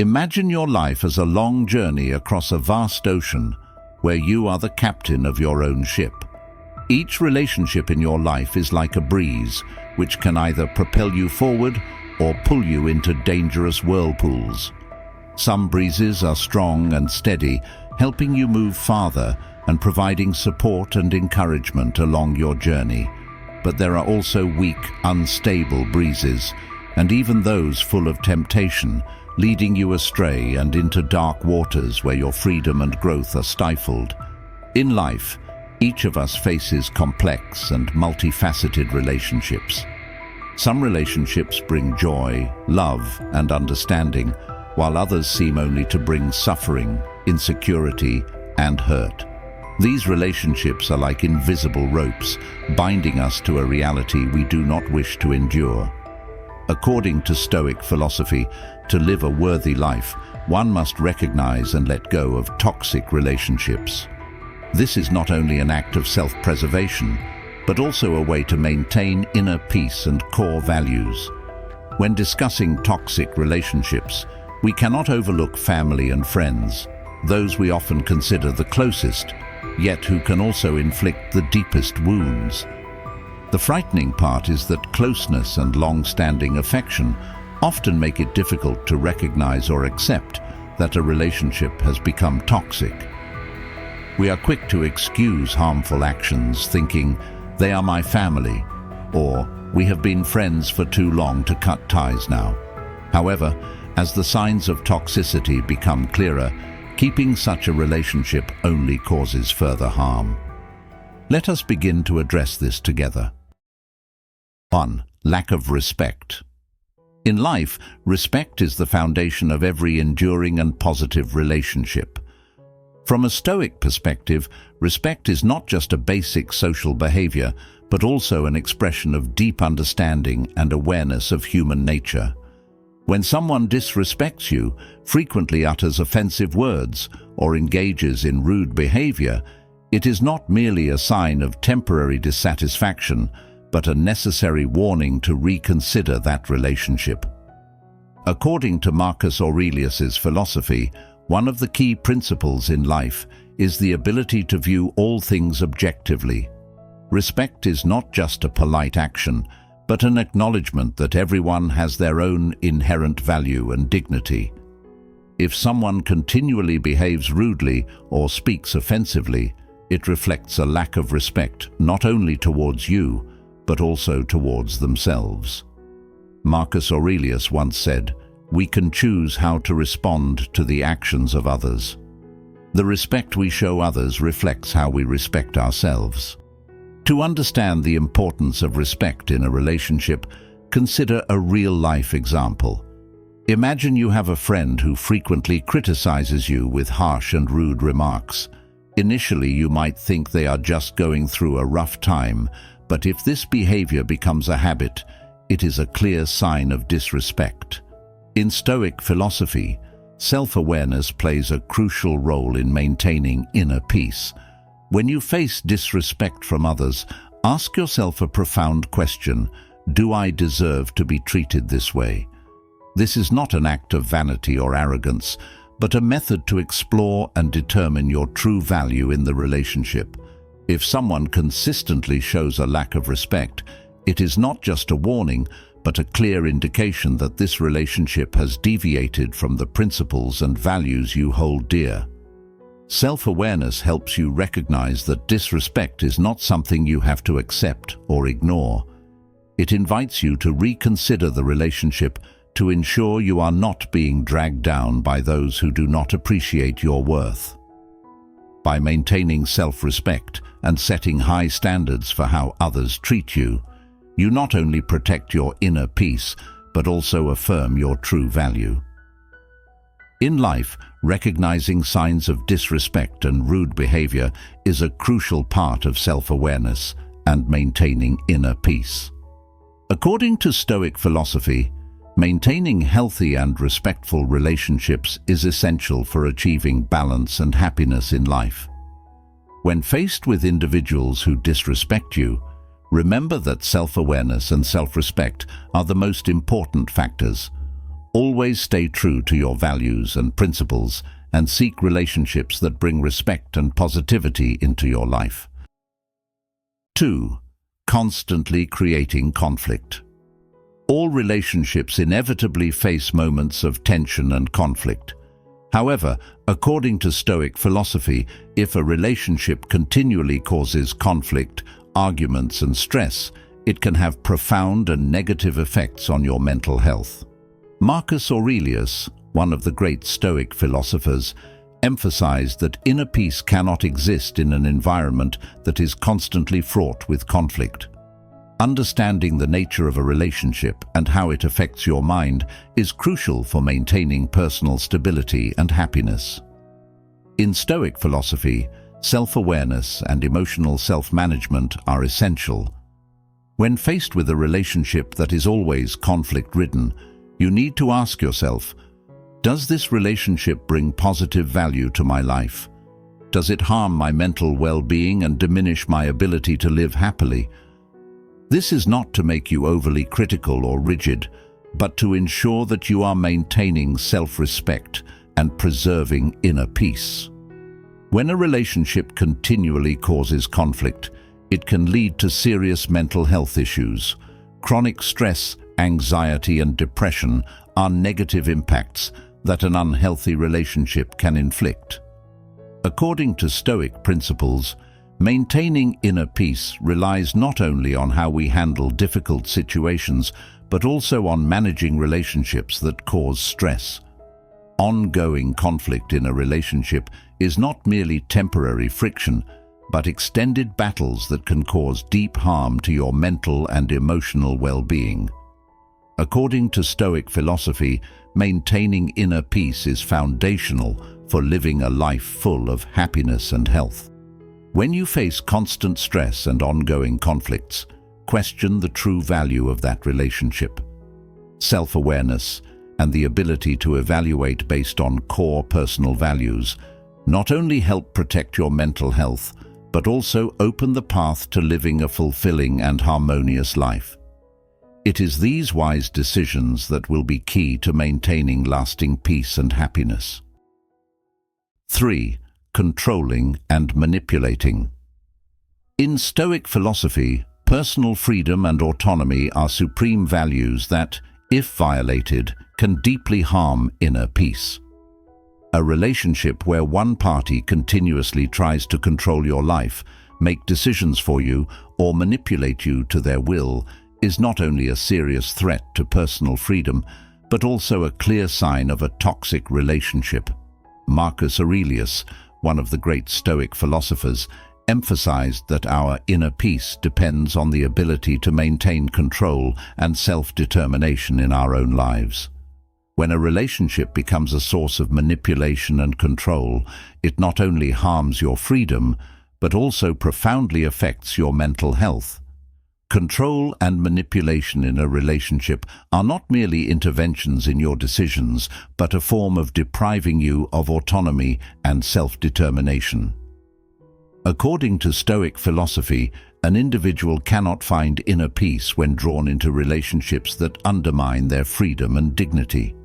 Imagine your life as a long journey across a vast ocean where you are the captain of your own ship. Each relationship in your life is like a breeze, which can either propel you forward or pull you into dangerous whirlpools. Some breezes are strong and steady, helping you move farther and providing support and encouragement along your journey. But there are also weak, unstable breezes, and even those full of temptation, leading you astray and into dark waters where your freedom and growth are stifled. In life, each of us faces complex and multifaceted relationships. Some relationships bring joy, love, and understanding, while others seem only to bring suffering, insecurity, and hurt. These relationships are like invisible ropes, binding us to a reality we do not wish to endure. According to Stoic philosophy, to live a worthy life, one must recognize and let go of toxic relationships. This is not only an act of self-preservation, but also a way to maintain inner peace and core values. When discussing toxic relationships, we cannot overlook family and friends, those we often consider the closest, yet who can also inflict the deepest wounds. The frightening part is that closeness and long-standing affection often make it difficult to recognize or accept that a relationship has become toxic. We are quick to excuse harmful actions, thinking, "They are my family," or "We have been friends for too long to cut ties now." However, as the signs of toxicity become clearer, keeping such a relationship only causes further harm. Let us begin to address this together. 1. Lack of respect. In life, respect is the foundation of every enduring and positive relationship. From a Stoic perspective, respect is not just a basic social behavior, but also an expression of deep understanding and awareness of human nature. When someone disrespects you, frequently utters offensive words, or engages in rude behavior, it is not merely a sign of temporary dissatisfaction, but a necessary warning to reconsider that relationship. According to Marcus Aurelius's philosophy, one of the key principles in life is the ability to view all things objectively. Respect is not just a polite action, but an acknowledgement that everyone has their own inherent value and dignity. If someone continually behaves rudely or speaks offensively, it reflects a lack of respect not only towards you, but also towards themselves. Marcus Aurelius once said, "We can choose how to respond to the actions of others." The respect we show others reflects how we respect ourselves. To understand the importance of respect in a relationship, consider a real-life example. Imagine you have a friend who frequently criticizes you with harsh and rude remarks. Initially, you might think they are just going through a rough time, but if this behavior becomes a habit, it is a clear sign of disrespect. In Stoic philosophy, self-awareness plays a crucial role in maintaining inner peace. When you face disrespect from others, ask yourself a profound question: do I deserve to be treated this way? This is not an act of vanity or arrogance, but a method to explore and determine your true value in the relationship. If someone consistently shows a lack of respect, it is not just a warning, but a clear indication that this relationship has deviated from the principles and values you hold dear. Self-awareness helps you recognize that disrespect is not something you have to accept or ignore. It invites you to reconsider the relationship to ensure you are not being dragged down by those who do not appreciate your worth. By maintaining self-respect and setting high standards for how others treat you, you not only protect your inner peace, but also affirm your true value. In life, recognizing signs of disrespect and rude behavior is a crucial part of self-awareness and maintaining inner peace. According to Stoic philosophy, maintaining healthy and respectful relationships is essential for achieving balance and happiness in life. When faced with individuals who disrespect you, remember that self-awareness and self-respect are the most important factors. Always stay true to your values and principles and seek relationships that bring respect and positivity into your life. 2. Constantly creating conflict. All relationships inevitably face moments of tension and conflict. However, according to Stoic philosophy, if a relationship continually causes conflict, arguments, and stress, it can have profound and negative effects on your mental health. Marcus Aurelius, one of the great Stoic philosophers, emphasized that inner peace cannot exist in an environment that is constantly fraught with conflict. Understanding the nature of a relationship and how it affects your mind is crucial for maintaining personal stability and happiness. In Stoic philosophy, self-awareness and emotional self-management are essential. When faced with a relationship that is always conflict-ridden, you need to ask yourself, does this relationship bring positive value to my life? Does it harm my mental well-being and diminish my ability to live happily? This is not to make you overly critical or rigid, but to ensure that you are maintaining self-respect and preserving inner peace. When a relationship continually causes conflict, it can lead to serious mental health issues. Chronic stress, anxiety, and depression are negative impacts that an unhealthy relationship can inflict. According to Stoic principles, maintaining inner peace relies not only on how we handle difficult situations, but also on managing relationships that cause stress. Ongoing conflict in a relationship is not merely temporary friction, but extended battles that can cause deep harm to your mental and emotional well-being. According to Stoic philosophy, maintaining inner peace is foundational for living a life full of happiness and health. When you face constant stress and ongoing conflicts, question the true value of that relationship. Self-awareness and the ability to evaluate based on core personal values not only help protect your mental health, but also open the path to living a fulfilling and harmonious life. It is these wise decisions that will be key to maintaining lasting peace and happiness. 3. Controlling and manipulating. In Stoic philosophy, personal freedom and autonomy are supreme values that, if violated, can deeply harm inner peace. A relationship where one party continuously tries to control your life, make decisions for you, or manipulate you to their will is not only a serious threat to personal freedom, but also a clear sign of a toxic relationship. Marcus Aurelius, one of the great Stoic philosophers, emphasized that our inner peace depends on the ability to maintain control and self-determination in our own lives. When a relationship becomes a source of manipulation and control, it not only harms your freedom, but also profoundly affects your mental health. Control and manipulation in a relationship are not merely interventions in your decisions, but a form of depriving you of autonomy and self-determination. According to Stoic philosophy, an individual cannot find inner peace when drawn into relationships that undermine their freedom and dignity.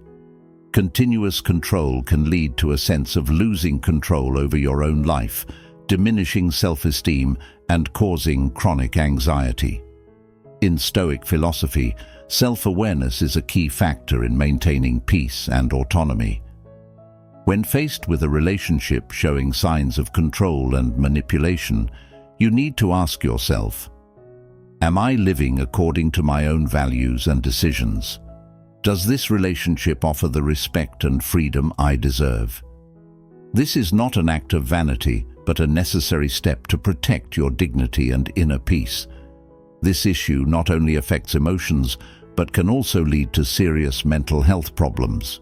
Continuous control can lead to a sense of losing control over your own life, diminishing self-esteem and causing chronic anxiety. In Stoic philosophy, self-awareness is a key factor in maintaining peace and autonomy. When faced with a relationship showing signs of control and manipulation, you need to ask yourself, am I living according to my own values and decisions? Does this relationship offer the respect and freedom I deserve? This is not an act of vanity, but a necessary step to protect your dignity and inner peace. This issue not only affects emotions, but can also lead to serious mental health problems.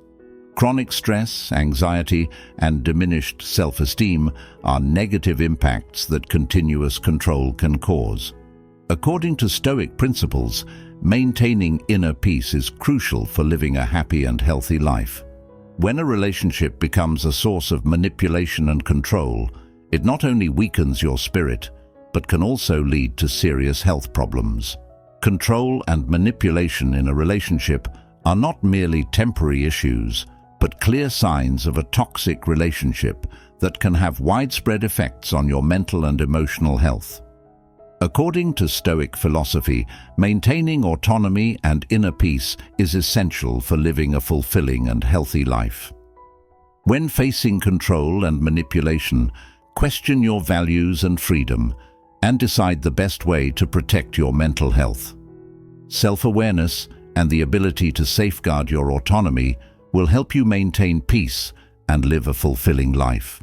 Chronic stress, anxiety, and diminished self-esteem are negative impacts that continuous control can cause. According to Stoic principles, maintaining inner peace is crucial for living a happy and healthy life. When a relationship becomes a source of manipulation and control, it not only weakens your spirit, but can also lead to serious health problems. Control and manipulation in a relationship are not merely temporary issues, but clear signs of a toxic relationship that can have widespread effects on your mental and emotional health. According to Stoic philosophy, maintaining autonomy and inner peace is essential for living a fulfilling and healthy life. When facing control and manipulation, question your values and freedom, and decide the best way to protect your mental health. Self-awareness and the ability to safeguard your autonomy will help you maintain peace and live a fulfilling life.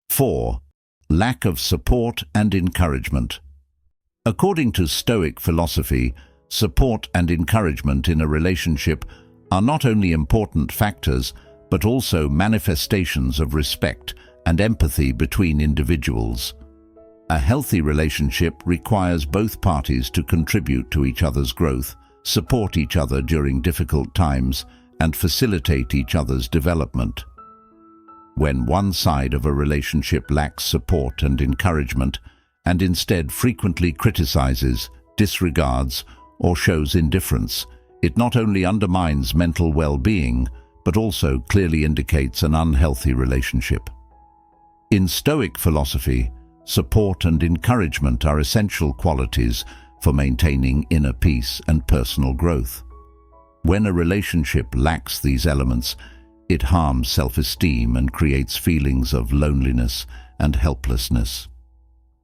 4. Lack of support and encouragement. According to Stoic philosophy, support and encouragement in a relationship are not only important factors, but also manifestations of respect and empathy between individuals. A healthy relationship requires both parties to contribute to each other's growth, support each other during difficult times, and facilitate each other's development. When one side of a relationship lacks support and encouragement, and instead frequently criticizes, disregards, or shows indifference, it not only undermines mental well-being, but also clearly indicates an unhealthy relationship. In Stoic philosophy, support and encouragement are essential qualities for maintaining inner peace and personal growth. When a relationship lacks these elements, it harms self-esteem and creates feelings of loneliness and helplessness.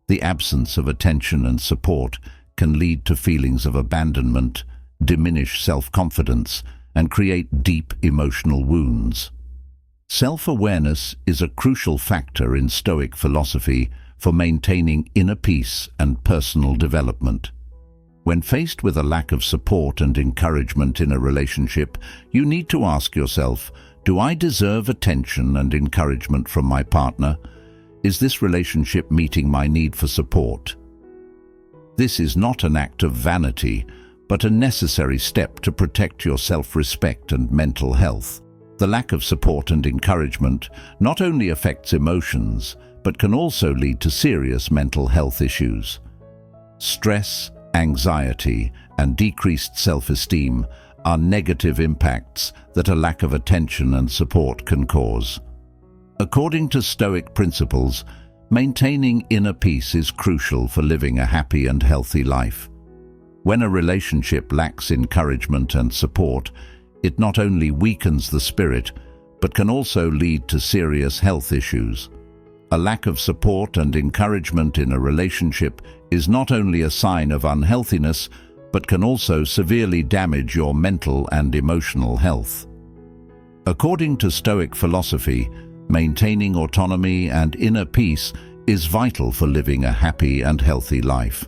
The absence of attention and support can lead to feelings of abandonment, diminish self-confidence, and create deep emotional wounds. Self-awareness is a crucial factor in Stoic philosophy for maintaining inner peace and personal development. When faced with a lack of support and encouragement in a relationship, you need to ask yourself, do I deserve attention and encouragement from my partner? Is this relationship meeting my need for support? This is not an act of vanity, but a necessary step to protect your self-respect and mental health. The lack of support and encouragement not only affects emotions, but can also lead to serious mental health issues. Stress, anxiety, and decreased self-esteem are negative impacts that a lack of attention and support can cause. According to Stoic principles, maintaining inner peace is crucial for living a happy and healthy life. When a relationship lacks encouragement and support, it not only weakens the spirit, but can also lead to serious health issues. A lack of support and encouragement in a relationship is not only a sign of unhealthiness, but can also severely damage your mental and emotional health. According to Stoic philosophy, maintaining autonomy and inner peace is vital for living a happy and healthy life.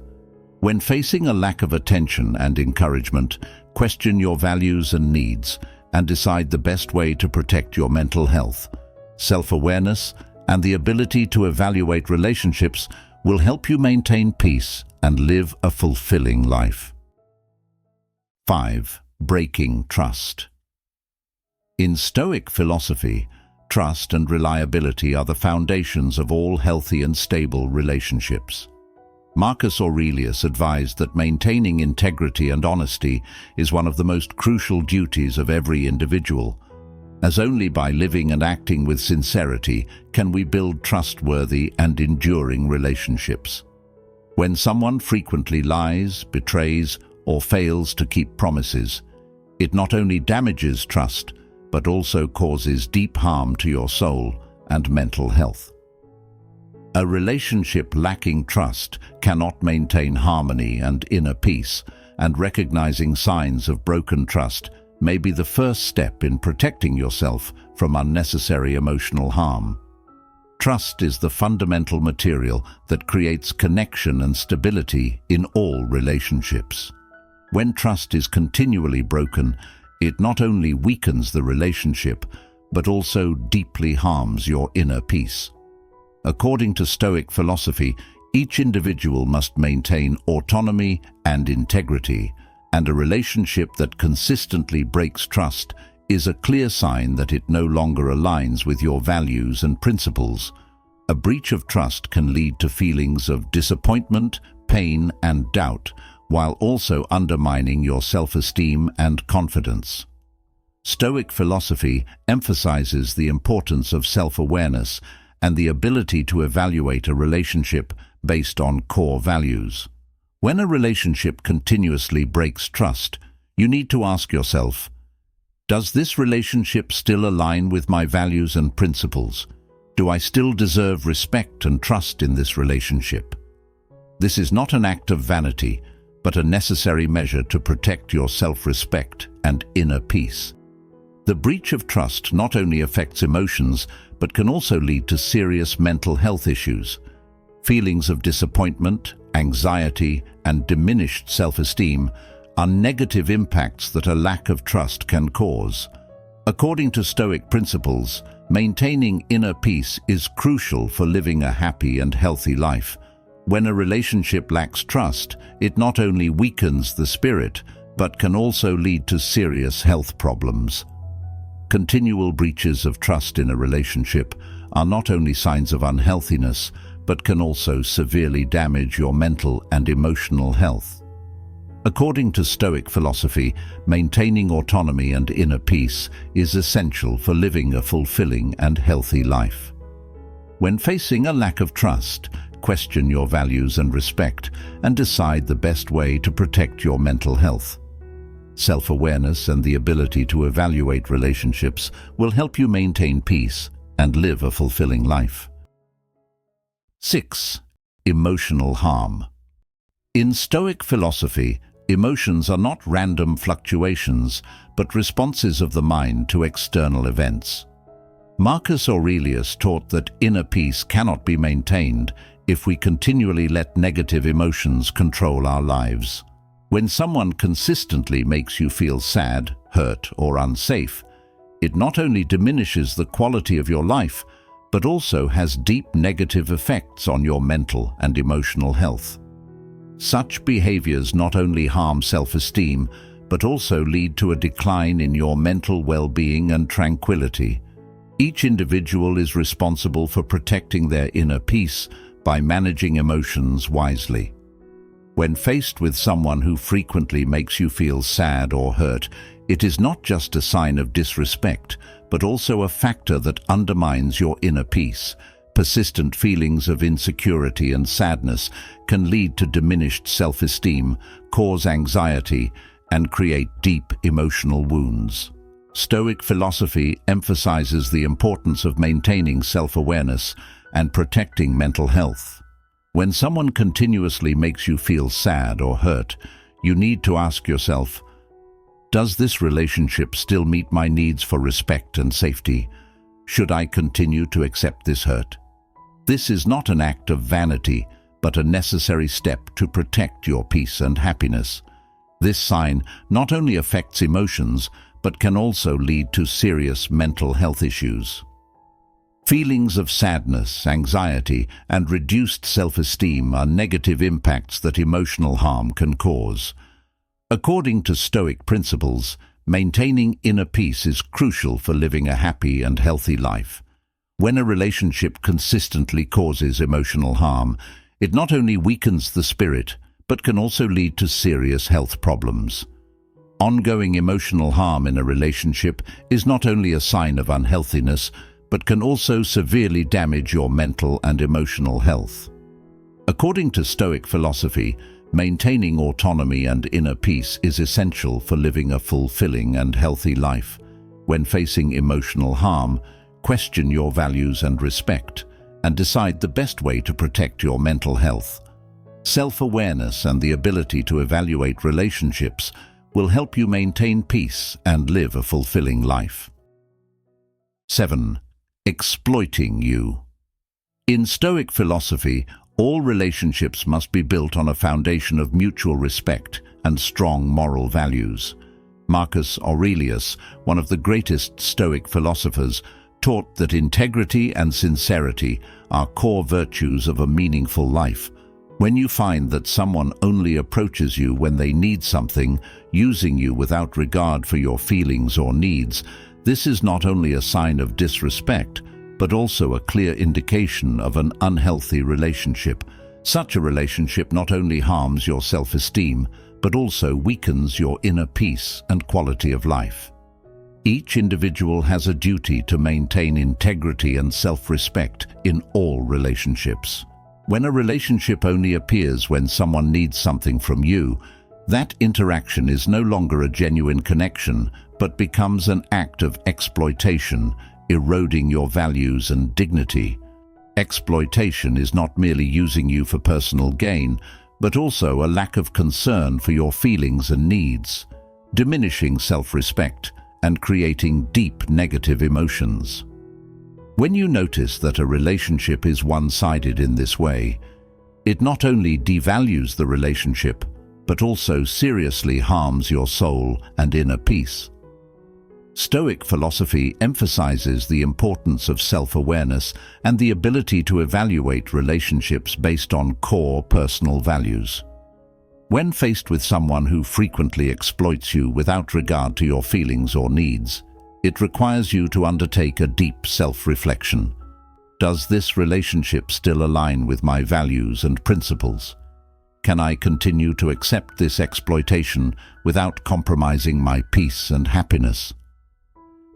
When facing a lack of attention and encouragement, question your values and needs and decide the best way to protect your mental health. Self-awareness and the ability to evaluate relationships will help you maintain peace and live a fulfilling life. 5. Breaking trust. In Stoic philosophy, trust and reliability are the foundations of all healthy and stable relationships. Marcus Aurelius advised that maintaining integrity and honesty is one of the most crucial duties of every individual, as only by living and acting with sincerity can we build trustworthy and enduring relationships. When someone frequently lies, betrays, or fails to keep promises, it not only damages trust, but also causes deep harm to your soul and mental health. A relationship lacking trust cannot maintain harmony and inner peace, and recognizing signs of broken trust may be the first step in protecting yourself from unnecessary emotional harm. Trust is the fundamental material that creates connection and stability in all relationships. When trust is continually broken, it not only weakens the relationship, but also deeply harms your inner peace. According to Stoic philosophy, each individual must maintain autonomy and integrity, and a relationship that consistently breaks trust is a clear sign that it no longer aligns with your values and principles. A breach of trust can lead to feelings of disappointment, pain, and doubt, while also undermining your self-esteem and confidence. Stoic philosophy emphasizes the importance of self-awareness and the ability to evaluate a relationship based on core values. When a relationship continuously breaks trust, you need to ask yourself, does this relationship still align with my values and principles? Do I still deserve respect and trust in this relationship? This is not an act of vanity, but a necessary measure to protect your self-respect and inner peace. The breach of trust not only affects emotions, but can also lead to serious mental health issues. Feelings of disappointment, anxiety, and diminished self-esteem are negative impacts that a lack of trust can cause. According to Stoic principles, maintaining inner peace is crucial for living a happy and healthy life. When a relationship lacks trust, it not only weakens the spirit, but can also lead to serious health problems. Continual breaches of trust in a relationship are not only signs of unhealthiness, but can also severely damage your mental and emotional health. According to Stoic philosophy, maintaining autonomy and inner peace is essential for living a fulfilling and healthy life. When facing a lack of trust, question your values and respect, and decide the best way to protect your mental health. Self-awareness and the ability to evaluate relationships will help you maintain peace and live a fulfilling life. 6. Emotional harm. In Stoic philosophy, emotions are not random fluctuations, but responses of the mind to external events. Marcus Aurelius taught that inner peace cannot be maintained if we continually let negative emotions control our lives. When someone consistently makes you feel sad, hurt, or unsafe, it not only diminishes the quality of your life, but also has deep negative effects on your mental and emotional health. Such behaviors not only harm self-esteem, but also lead to a decline in your mental well-being and tranquility. Each individual is responsible for protecting their inner peace by managing emotions wisely. When faced with someone who frequently makes you feel sad or hurt, it is not just a sign of disrespect, but also a factor that undermines your inner peace. Persistent feelings of insecurity and sadness can lead to diminished self-esteem, cause anxiety, and create deep emotional wounds. Stoic philosophy emphasizes the importance of maintaining self-awareness and protecting mental health. When someone continuously makes you feel sad or hurt, you need to ask yourself, does this relationship still meet my needs for respect and safety? Should I continue to accept this hurt? This is not an act of vanity, but a necessary step to protect your peace and happiness. This sign not only affects emotions, but can also lead to serious mental health issues. Feelings of sadness, anxiety, and reduced self-esteem are negative impacts that emotional harm can cause. According to Stoic principles, maintaining inner peace is crucial for living a happy and healthy life. When a relationship consistently causes emotional harm, it not only weakens the spirit, but can also lead to serious health problems. Ongoing emotional harm in a relationship is not only a sign of unhealthiness, but can also severely damage your mental and emotional health. According to Stoic philosophy, maintaining autonomy and inner peace is essential for living a fulfilling and healthy life. When facing emotional harm, question your values and respect, and decide the best way to protect your mental health. Self-awareness and the ability to evaluate relationships will help you maintain peace and live a fulfilling life. 7. Exploiting you. In Stoic philosophy, all relationships must be built on a foundation of mutual respect and strong moral values. Marcus Aurelius, one of the greatest Stoic philosophers, taught that integrity and sincerity are core virtues of a meaningful life. When you find that someone only approaches you when they need something, using you without regard for your feelings or needs, this is not only a sign of disrespect, but also a clear indication of an unhealthy relationship. Such a relationship not only harms your self-esteem, but also weakens your inner peace and quality of life. Each individual has a duty to maintain integrity and self-respect in all relationships. When a relationship only appears when someone needs something from you, that interaction is no longer a genuine connection, but becomes an act of exploitation, eroding your values and dignity. Exploitation is not merely using you for personal gain, but also a lack of concern for your feelings and needs, diminishing self-respect and creating deep negative emotions. When you notice that a relationship is one-sided in this way, it not only devalues the relationship, but also seriously harms your soul and inner peace. Stoic philosophy emphasizes the importance of self-awareness and the ability to evaluate relationships based on core personal values. When faced with someone who frequently exploits you without regard to your feelings or needs, it requires you to undertake a deep self-reflection. Does this relationship still align with my values and principles? Can I continue to accept this exploitation without compromising my peace and happiness?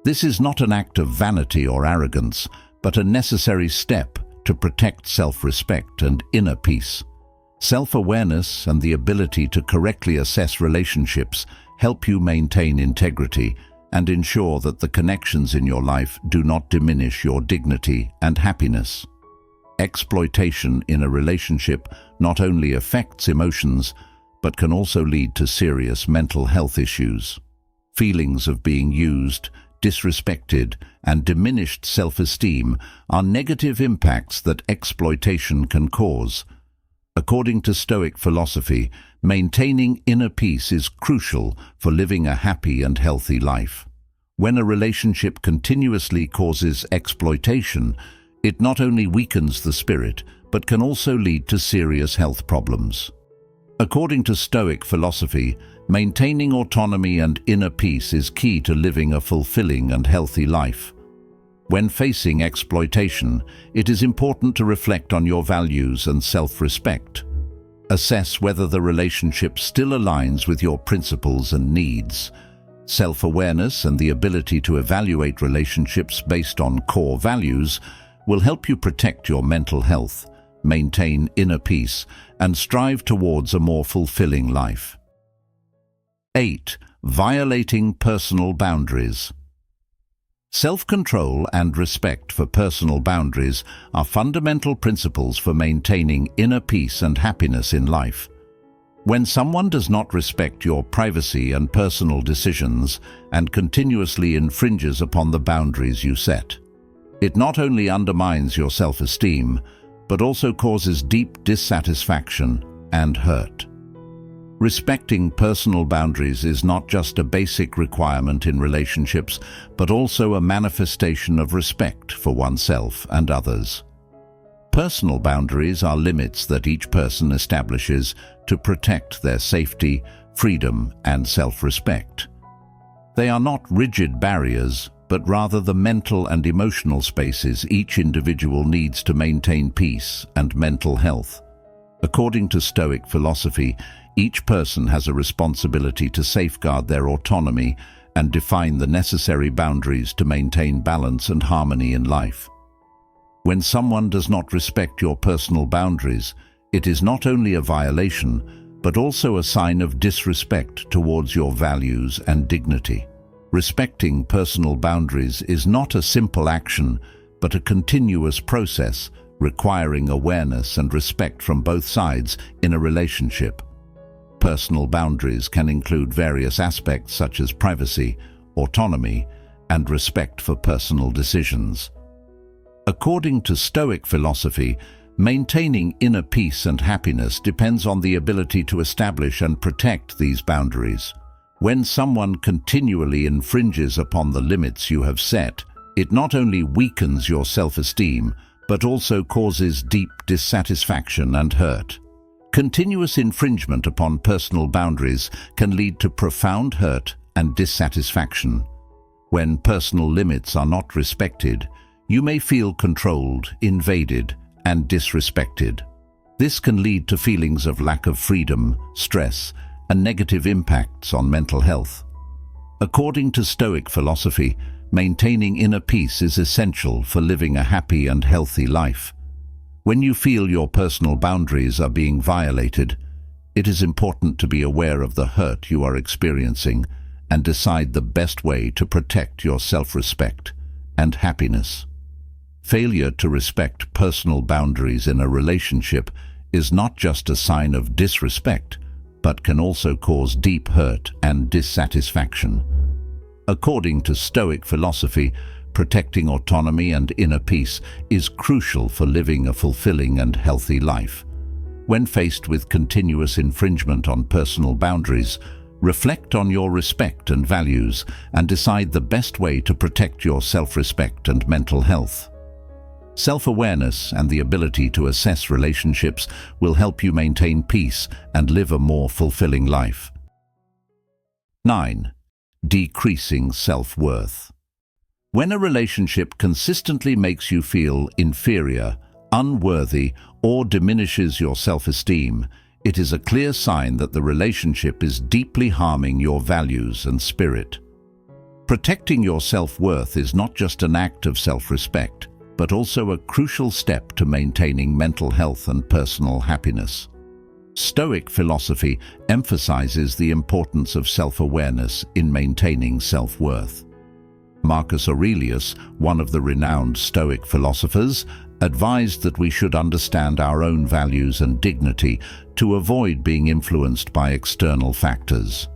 This is not an act of vanity or arrogance, but a necessary step to protect self-respect and inner peace. Self-awareness and the ability to correctly assess relationships help you maintain integrity and ensure that the connections in your life do not diminish your dignity and happiness. Exploitation in a relationship not only affects emotions, but can also lead to serious mental health issues. Feelings of being used, disrespected, and diminished self-esteem are negative impacts that exploitation can cause. According to Stoic philosophy, maintaining inner peace is crucial for living a happy and healthy life. When a relationship continuously causes exploitation, it not only weakens the spirit, but can also lead to serious health problems. According to Stoic philosophy, maintaining autonomy and inner peace is key to living a fulfilling and healthy life. When facing exploitation, it is important to reflect on your values and self-respect. Assess whether the relationship still aligns with your principles and needs. Self-awareness and the ability to evaluate relationships based on core values will help you protect your mental health, maintain inner peace, and strive towards a more fulfilling life. 8. Violating personal boundaries. Self-control and respect for personal boundaries are fundamental principles for maintaining inner peace and happiness in life. When someone does not respect your privacy and personal decisions and continuously infringes upon the boundaries you set, it not only undermines your self-esteem, but also causes deep dissatisfaction and hurt. Respecting personal boundaries is not just a basic requirement in relationships, but also a manifestation of respect for oneself and others. Personal boundaries are limits that each person establishes to protect their safety, freedom, and self-respect. They are not rigid barriers, but rather the mental and emotional spaces each individual needs to maintain peace and mental health. According to Stoic philosophy, each person has a responsibility to safeguard their autonomy and define the necessary boundaries to maintain balance and harmony in life. When someone does not respect your personal boundaries, it is not only a violation, but also a sign of disrespect towards your values and dignity. Respecting personal boundaries is not a simple action, but a continuous process requiring awareness and respect from both sides in a relationship. Personal boundaries can include various aspects such as privacy, autonomy, and respect for personal decisions. According to Stoic philosophy, maintaining inner peace and happiness depends on the ability to establish and protect these boundaries. When someone continually infringes upon the limits you have set, it not only weakens your self-esteem, but also causes deep dissatisfaction and hurt. Continuous infringement upon personal boundaries can lead to profound hurt and dissatisfaction. When personal limits are not respected, you may feel controlled, invaded, and disrespected. This can lead to feelings of lack of freedom, stress, and negative impacts on mental health. According to Stoic philosophy, maintaining inner peace is essential for living a happy and healthy life. When you feel your personal boundaries are being violated, it is important to be aware of the hurt you are experiencing and decide the best way to protect your self-respect and happiness. Failure to respect personal boundaries in a relationship is not just a sign of disrespect, but can also cause deep hurt and dissatisfaction. According to Stoic philosophy, protecting autonomy and inner peace is crucial for living a fulfilling and healthy life. When faced with continuous infringement on personal boundaries, reflect on your respect and values and decide the best way to protect your self-respect and mental health. Self-awareness and the ability to assess relationships will help you maintain peace and live a more fulfilling life. 9. Decreasing self-worth. When a relationship consistently makes you feel inferior, unworthy, or diminishes your self-esteem, it is a clear sign that the relationship is deeply harming your values and spirit. Protecting your self-worth is not just an act of self-respect, but also a crucial step to maintaining mental health and personal happiness. Stoic philosophy emphasizes the importance of self-awareness in maintaining self-worth. Marcus Aurelius, one of the renowned Stoic philosophers, advised that we should understand our own values and dignity to avoid being influenced by external factors.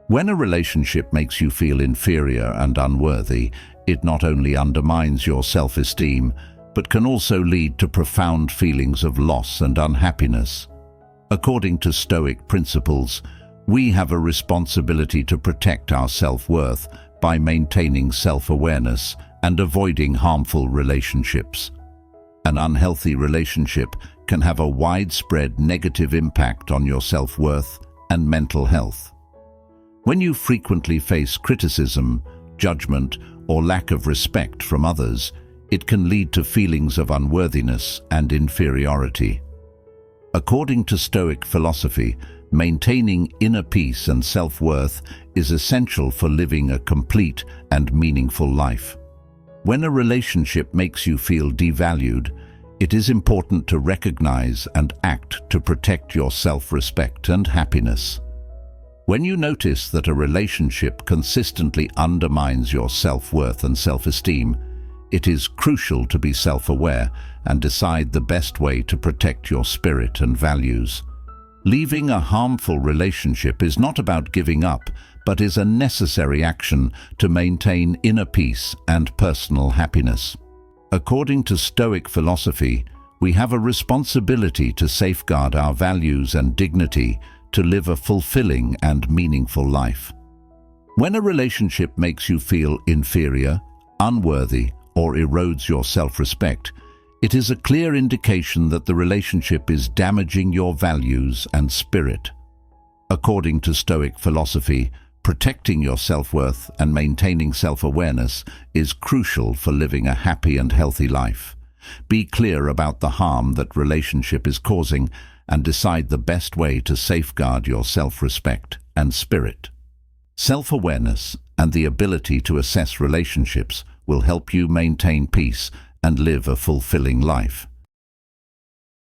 When a relationship makes you feel inferior and unworthy, it not only undermines your self-esteem, but can also lead to profound feelings of loss and unhappiness. According to Stoic principles, we have a responsibility to protect our self-worth by maintaining self-awareness and avoiding harmful relationships. An unhealthy relationship can have a widespread negative impact on your self-worth and mental health. When you frequently face criticism, judgment, or lack of respect from others, it can lead to feelings of unworthiness and inferiority. According to Stoic philosophy, maintaining inner peace and self-worth is essential for living a complete and meaningful life. When a relationship makes you feel devalued, it is important to recognize and act to protect your self-respect and happiness. When you notice that a relationship consistently undermines your self-worth and self-esteem, it is crucial to be self-aware and decide the best way to protect your spirit and values. Leaving a harmful relationship is not about giving up, but is a necessary action to maintain inner peace and personal happiness. According to Stoic philosophy, we have a responsibility to safeguard our values and dignity to live a fulfilling and meaningful life. When a relationship makes you feel inferior, unworthy, or erodes your self-respect, it is a clear indication that the relationship is damaging your values and spirit. According to Stoic philosophy, protecting your self-worth and maintaining self-awareness is crucial for living a happy and healthy life. Be clear about the harm that relationship is causing and decide the best way to safeguard your self-respect and spirit. Self-awareness and the ability to assess relationships will help you maintain peace and live a fulfilling life.